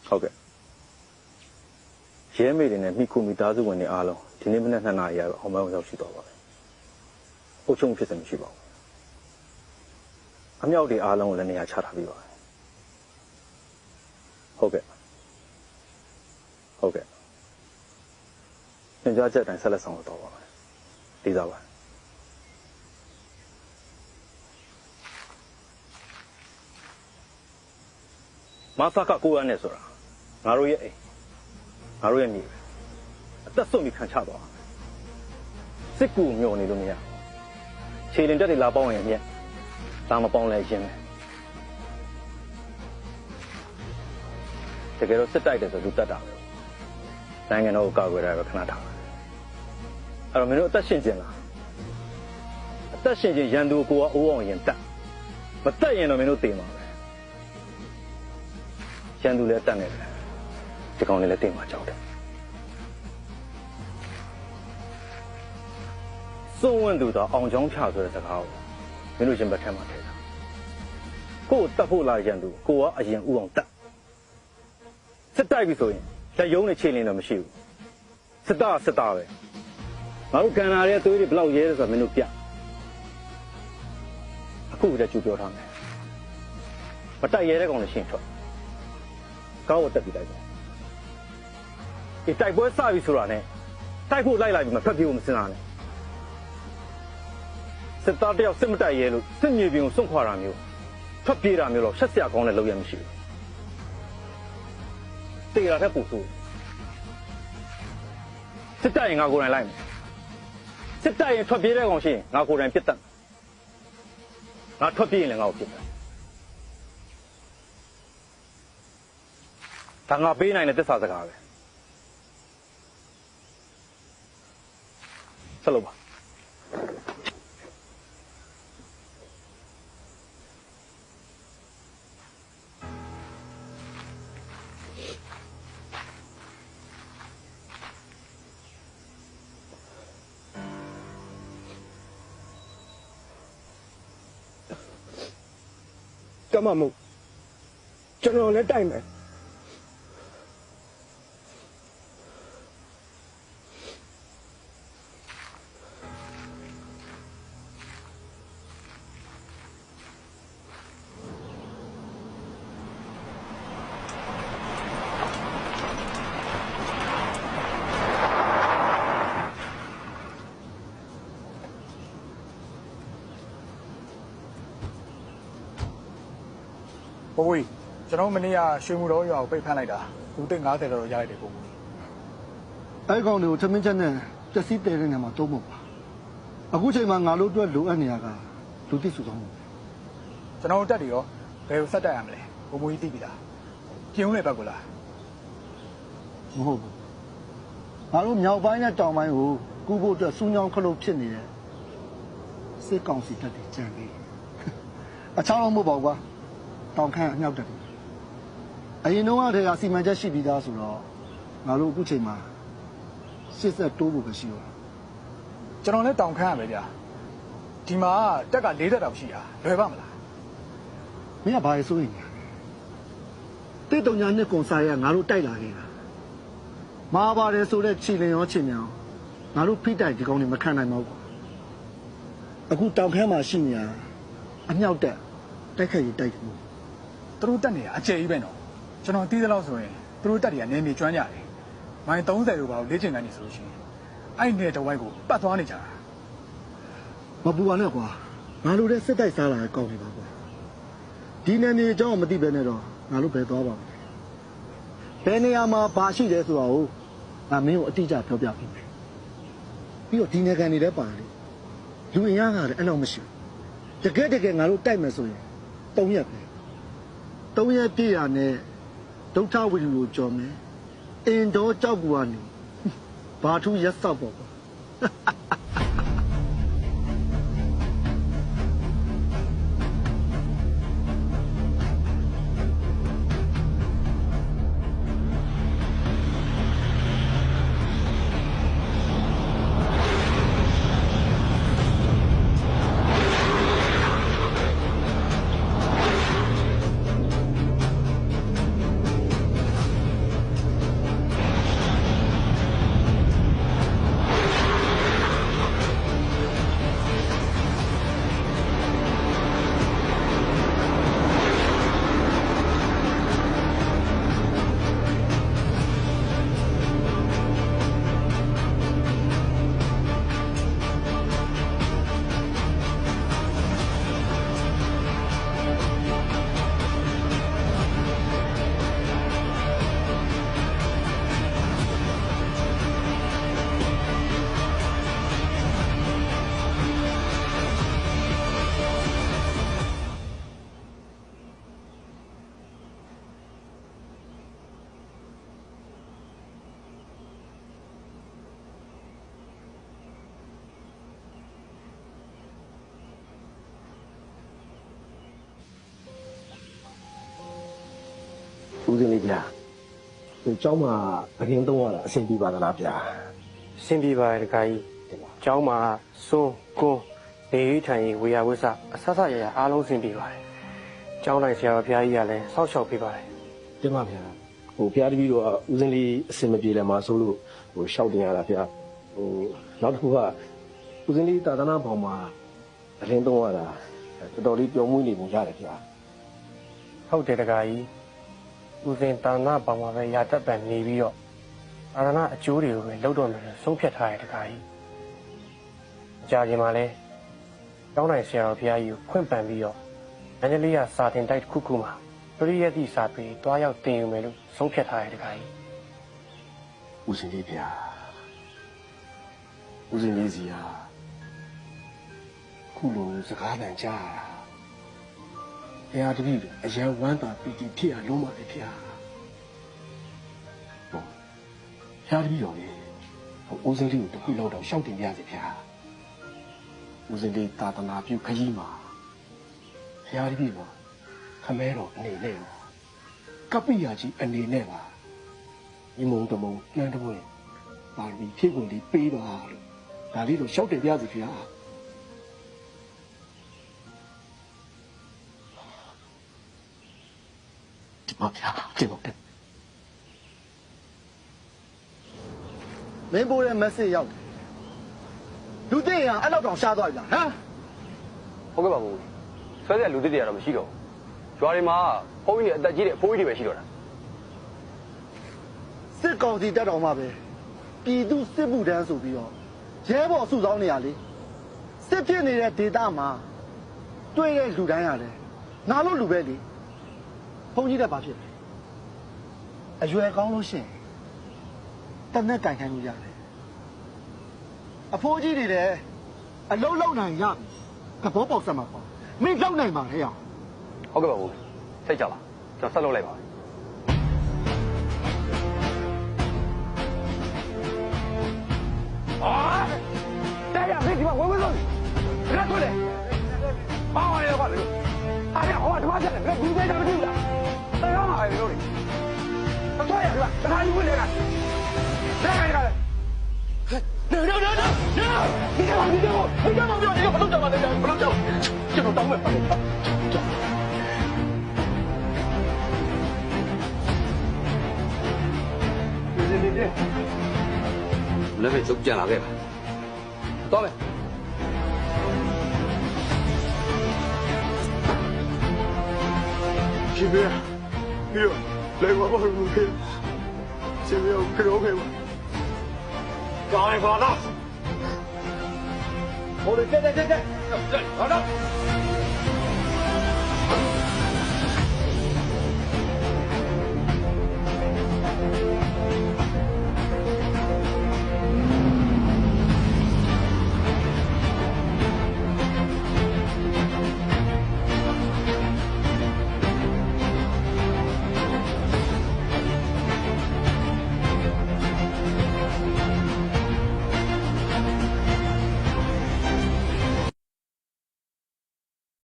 ဟုတ်ကဲ့ရဲမေတွေနဲ့မိခုမိသားစုဝင်တွေအားလုံးဒီနေ့မနက်2 နာရီရောက်အောင်မအောင်ရောက်ရှိသွားပါမယ်အုပ်ချုပ်ဖြစ်စမရှိပါဘူးအမြောက်တွေအားလုံးကိုလည်းနေရာချထားပြီးပါမယ်ဟုတ်ကဲ့ညွှန်ကြားချက်တိုင်းဆက်လက်ဆောင်တော့ပါမယ်ဒီစားပါမဆာကကိုရနဲ့ဆိုတာငါတို့ရဲ့အိမ်ငါတို့ရဲ့မြေပဲအသက်ဆုံးပြီးခံချသွားစစ်ကူမျောနေလို့မရခြေလင်တက်တွေလာပေါင်းရင်မြက်ဒါမပေါင်းလဲရှင်းတယ်တကယ်တော့စစ်တိုက်တယ်ဆိုလူတက်တာပဲနိုင်ငံတော်ကိုကာကွယ်တာပဲခဏထားအဲ့တော့မင်းတို့အသက်ရှင်ကျင်လားအသက်ရှင်ကျင်ရန်သူကိုကအိုးအောင်ရင်တက်မတက်ရင်တော့မင်းတို့တေမှာပဲရန်သူလည်းတက်နေတယ်ဒီကောင်လေးလည်းတေမှာကြောက်တယ်စွန့်ဝန်းသူတော့အောင်ချောင်းဖြာဆိုတဲ့စကားကိုမင်းတို့ရှင်ဘက်ထဲမှာထည့်တာကိုယ်တက်ဖို့လာရန်သူကိုကအရင်ဥအောင်တက်စစ်တိုက်ပြီဆိုရင်လက်ယုံနဲ့ခြေလင်းတော့မရှိဘူးစစ်သားပဲငါတို့ကန်လာတဲ့သွေးတွေဘလောက်ရဲလဲဆိုတာမင်းတို့ပြအခုတည်းကျူပြောထားမယ်မတိုက်ရဲတဲ့ကောင်လည်းရှင်းထွက်ကောင်းကိုတက်ပြီးတိုက်ပါဒီတိုက်ပွဲစပြီဆိုတာနဲ့တိုက်ဖို့လိုက်ပြီးမှဖက်ပြေးဖို့မစင်စားနဲ့စစ်သားတယောက်စစ်မတိုက်ရဲလို့စစ်မြေပြင်ကိုစွန့်ခွာတာမျိုးဖက်ပြေးတာမျိုးတော့ရှက်စရာကောင်းတဲ့လုပ်ရမရှိဘူးတေရာတဲ့ပူဆိုးစစ်တပ်ရင်ငါကိုယ်တိုင်လိုက်မယ်စစ်တပ်ရင်ထွက်ပြေးတဲ့ကောင်ရှိရင်ငါကိုယ်တိုင်ပြစ်တတ်ငါထွက်ပြေးရင်လည်းငါ့ကိုပြစ်တတ်ဒါငါပေးနိုင်တဲ့သစ္စာစကားပဲဆက်လို့ပါကမမို့ကျွန်တော်လည်းတိုက်မယ်ဘဝကျွန်တော်မနေ့ကရွှေမှုတော်ရွာကိုပိတ်ဖမ်းလိုက်တာလူသိန်း90တော့ရလိုက်တယ်ကိုအဲ့ကောင်တွေကိုသမင်းချက်နဲ့ပျက်စီးတဲတဲ့နေရာမှာသုံးဖို့ပါအခုချိန်မှာငါတို့အတွက်လိုအပ်နေရတာလူသိစုဆောင်မှုကျွန်တော်တက်တယ်ရောဘယ်ကိုဆက်တက်ရမလဲဘုံမူကြီးသိပြီလားကျင်းဦးလေဘက်ကလားမဟုတ်ဘူးငါတို့မြောက်ပိုင်းနဲ့တောင်ပိုင်းကိုကူဖို့အတွက်စူးညောင်းခလုတ်ဖြစ်နေတဲ့စစ်ကောင်စီတပ်တွေကြံပြီးအချောင်းလုံးမဟုတ်ပါဘူးကွာတောင်ခန့်အမြောက်တက်အရင်တော့တည်းကစီမံချက်ရှိပြီးသားဆိုတော့ငါတို့အခုချိန်မှာစစ်ဆက်တိုးဖို့ပဲရှိတော့ကျွန်တော်လည်းတောင်ခန့်ရပဲဗျာဒီမှာတက်က4တက်တောင်ရှိတာလွယ်ပါမလားမင်းကဘာလဲစိုးရင်တိတ်တုံညာနဲ့ကွန်ဆာရငါတို့တိုက်လာခဲ့တာမာပါတယ်ဆိုတဲ့ခြေလင်ရောခြေမြောင်ငါတို့ဖိတိုက်ဒီကောင်တွေမခံနိုင်ပါဘူးအခုတောင်ခန့်မှာရှိနေတာအမြောက်တက်တိုက်ခတ်ရေးတိုက်တယ်သူတို့တက်နေတာအကျယ်ကြီးပဲနော်ကျွန်တော်သိသလောက်ဆိုရင်သူတို့တက်တွေကနေမြေကျွမ်းကြတယ်မိုင်30လို့ပါလို့လေ့ကျင့်ခန်းနေဆိုလို့ရှိရင်အဲ့ဒီတဝိုက်ကိုပတ်သွားနေကြတာမပူပါနဲ့ကွာငါတို့လည်းစစ်တိုက်စားလာကောင်းနေပါကွာဒီနယ်မြေအကြောင်းမသိပဲနဲ့တော့ငါတို့ပဲသွားပါမယ်ဘယ်နေရာမှာဘာရှိတယ်ဆိုတာကိုငါမင်းကိုအတိအကျပြောပြပေးမယ်ပြီးတော့ဒီနယ်ကန်တွေလည်းပါတယ်လူအင်အားကလည်းအဲ့လောက်မရှိဘူးတကယ်ငါတို့တိုက်မယ်ဆိုရင်3 ရက်ပဲ3 ရက်ပြည့်ရနဲ့ဒုဋ္ဌဝီကိုကြော်မယ်အင်တော်ကြောက်ကူကနေဘာထူးရက်စောက်ပေါ့ကွာ ဦးစင်းလေးဗျာဒီเจ้าမှာအရင်တော့ရတာအဆင်ပြေပါသလားဗျာ အဆင်ပြေပါတယ်တခါကြီးကျောင်းမှာစိုးကွန်းနေရီထိုင်ဝေယဝိဆအဆဆရရအားလုံးအဆင်ပြေပါတယ်ကျောင်းတိုင်းဆရာတော်ဘုရားကြီးကလည်းစောင့်ရှောက်ပေးပါတယ် တင်ပါဗျာဘုရားတပည့်တော်ဦးစင်းလေးအဆင်မပြေလဲမှာဆိုလို့ရှောက်တင်ရတာဗျာနောက်တစ်ခုကဦးစင်းလေးသာသနာ့ဘောင်မှာအရင်တော့ရတာတော်တော်လေးပျော်မွေ့နေပုံရတယ်ဗျာ ဟုတ်တယ်တခါကြီးဦးစင်တာနာပေါမှာပဲရာတက်ပံနေပြီးတော့အာရဏအကျိုးတွေကိုပဲလောက်တော့မယ်ဆုံးဖြတ်ထားရတဲ့တခါကြီးကြာချိန်မှာလဲကျောင်းတိုင်းဆရာတော်ဘုရားကြီးကိုခွင့်ပန်ပြီးတော့အန်ဂျလီယာစာတင်တိုက်တစ်ခုမှာပရိယတ်တိစာပေတွားရောက်တင်ယူမယ်လို့ဆုံးဖြတ်ထားရတဲ့တခါကြီး ဦးစင်းလေးဗျာဦးစင်းလေးစီဟာခုလိုစကားတန်ကြားရတာဘုရားတပည့်အရန်ဝမ်းသာပီတိဖြစ်ရလုံးပါလေဗျာဟုတ်ဘုရားတပည့်တော်လေဦးစင်းလေးကိုတစ်ခုလောက်တော့ရှောက်တင်ပြစေဗျာဦးစင်းလေးသာသနာပြုခကြီးမှာဘုရားတပည့်တော်ခမဲတော်အနေနဲ့ကပ္ပိယာကြီးအနေနဲ့ပါဒီမုံတမုံနှမ်းတမွေပါဠိဖြည့်ကုန်လေးပေးပါလို့ဒါလေးတော့ရှောက်တင်ပြစီဗျာဒီမှာဗျာဒီတော့မင်းပိုးတဲ့ message ရောက်တယ်လူသိရင်အဲ့လောက်တောင်ရှားသွားပြီလားဟမ် ဟုတ်ကဲ့ပါဘူးဆွဲတဲ့လူသစ်တွေကတော့မရှိတော့ဘူးရွာတွေမှာဘုန်းကြီးတွေအသက်ကြီးတဲ့အဖိုးကြီးတွေပဲရှိတော့တာ စစ်ကောင်စီတက်တော်မှာပဲပြည်သူစစ်မှုတန်းဆိုပြီးတော့ရဲဘော်စုဆောင်းနေရလေစစ်ဖြစ်နေတဲ့ဒေသမှာတွေ့တဲ့လူတိုင်းရတယ်ငါလို့လူပဲလေဘုန်းကြီးတက်ပါဖြစ်တယ်အရွယ်ကောင်းလို့ရှိရင်တနက်ကင်ခိုင်းလို့ရတယ်အဖိုးကြီးတွေလည်းအလုံးလုံးနိုင်ရပြီသဘောပေါက်စမ်းမှာပေါ့မင်းလောက်နိုင်ပါလေအောင် ဟုတ်ကဲ့ပါဘူးစိတ်ကြပါကျွန်တော်ဆက်လုပ်လိုက်ပါမယ်အာတရားဖိဒီမှာဝဲဝဲလို့ရတ်ထွက်တယ်ဘာဝလဲကွာလေအားရဟောဒီမှာချက်တယ်ဘယ်ဘူးသေးတာမသိဘူးလားတရားမှာလေလို့မထွက်ရဒီမှာတခါကြီးဝင်နေတာလက်ခိုင်းကြတယ်No! 你干嘛？你不能叫！这种当面把我对，那边走见哪个？到没？皮皮，哎呦，来我帮你陪，前面要陪我陪吗？搞一搞的，我的，这，好的。